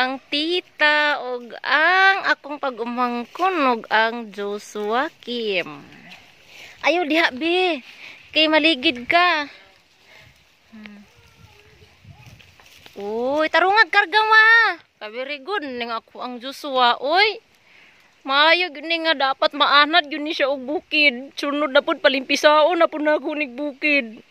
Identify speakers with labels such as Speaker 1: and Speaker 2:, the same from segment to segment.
Speaker 1: ang tita og ang akong pag-umangkon og ang Joshua Kim. Ayaw diha be. Kay maligid ka. Uy, tarungag karga ma. Very good ning ako ang Joshua. Uy. Maayo gyud ni nga dapat maanad gyud ni siya og bukid. Sunod na pud palimpisaon na pud nako nig bukid.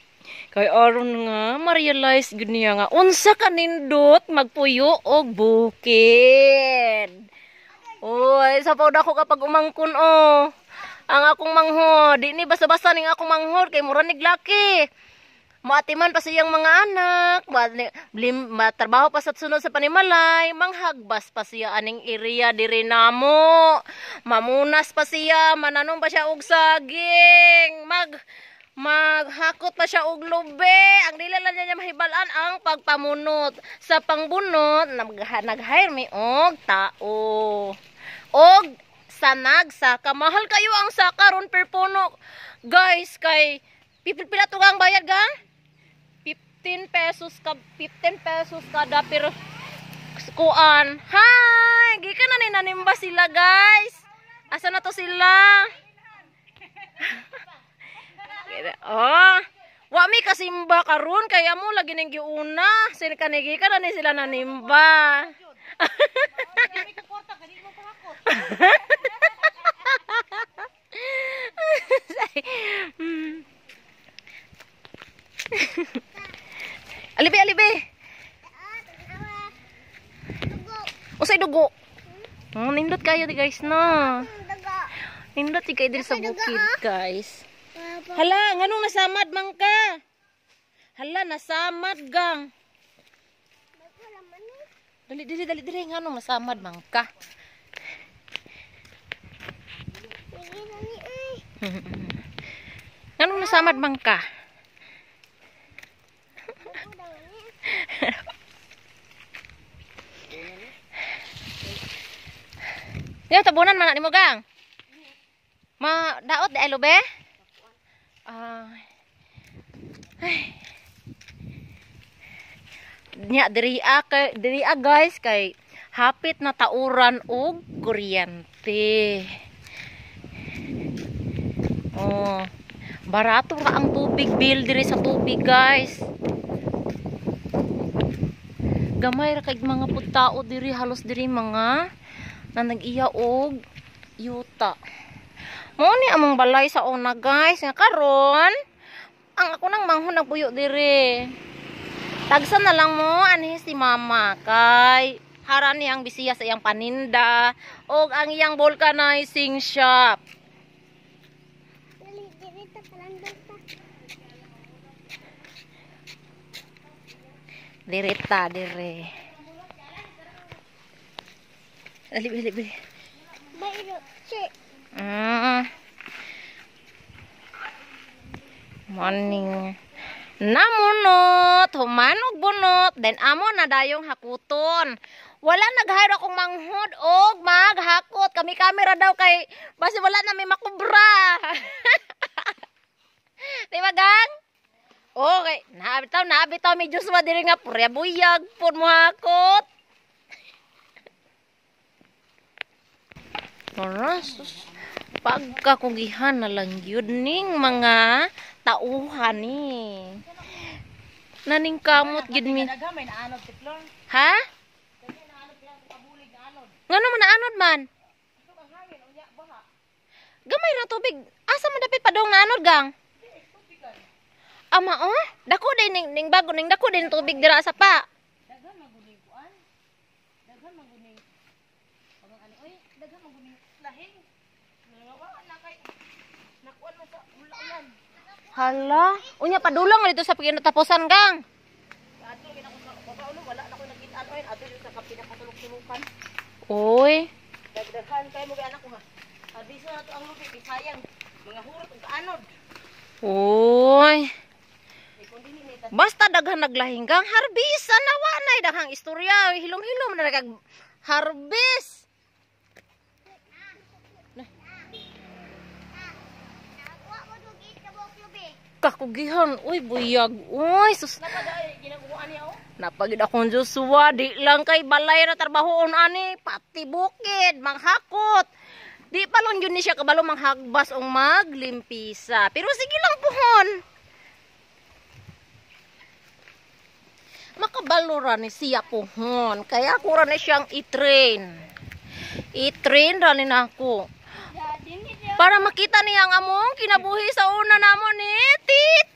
Speaker 1: Kay aron nga ma-realize gyud niya nga unsa ka nindot magpuyo og bukid. Oy, sa pawd ako kapag umangkon oh. Ang akong manghod, di ni basta-basta ning akong manghod kay mura nig laki. Maatiman pa siyang mga anak, matrabaho pa sa sunod sa panimalay, manghagbas pa siya aning area diri namo. Mamunas pa siya, mananom pa siya og saging, maghakot pa siya og lube. Ang dili lang niya mahibalan ang pagpamunot. Sa pangbunot, nag-hire mi og tao. Og sanag saka. Mahal kayo ang saka ron per puno. Guys, kay pila to gang bayad gang? 15 pesos kada per kuan. Hi, gikan na ni nanimba sila, guys. Asa na to sila? Oh, wa mi kasimba karon kaya mo lagi ning giuna. Sila kanigi ka na ni sila nanimba. Alibi. Usay dugo. Nindot kayo di guys no. Nindot di kayo diri sa bukid guys. Hala, nganong nasamad man ka? Hala, nasamad gang. Dali, nganong nasamad man ka? Nganong nasamad man ka? Yung tabunan man ni mo gang. Ma daot di alobe? Nya diri guys kay hapit na tauran og kuryente. Oh, barato ra ang tubig bill diri sa tubig guys. Gamay ra kay mga putao diri halos diri mga na nag-iya og yuta. Mo ni among balay sa una guys nga karon ang ako nang manghon nagpuyo diri. Tagsan na lang mo ani si mama kay haran niyang bisiya sa iyang paninda og ang iyang vulcanizing shop. Direta dire. Bili. Morning. Namunot, humanog bunot, then amo na dayong hakuton. Wala nag-hire akong manghod og maghakot. Kami kamera daw kay basi wala na may makubra. Di ba gang? Okay, naabitaw mi Joshua diri nga prebuyag pud mo hakot. Oras pagkakugihan na lang yun ning mga tauhan ni. Naning kamot gid mi. Ha? Ngano man naanod man? Gamay ra tubig. Asa man dapit padong naanod gang? Ama oh, dako din ning bago ning dako din tubig dira sa pa. Daghan maguning kuan. Daghan maguning. Pang ani oy, daghan maguning lahing. Nawa na kay nakuan man sa ulan. Hala, unya padulong dito sa pinataposan gang. Ato gina ko sa babaulo wala na ko nakit-an oy, ato dito sa pinakasulok-sulukan. Oy, dagdagan kay mo anak ko ha. Abiso na to ang lubi sayang mga hurot ug anod. Oy. Basta daghan naglahinggang harbisan na wanay daghang istorya hilom-hilom na nagag harbis. kakugihan. Uy, buyag. Uy, sus. Napagid akong Joshua. Di lang kay balay na trabahoon ani. Pati bukid, manghakot. Di pa lang yun ni siya kabalo manghagbas o maglimpisa. Pero sige lang puhon. Makabalo ra ni siya puhon. Kaya ako ra ni siyang i-train. I-train ra ni nako. Para makita niya ang among kinabuhi sa una namon ni Tit.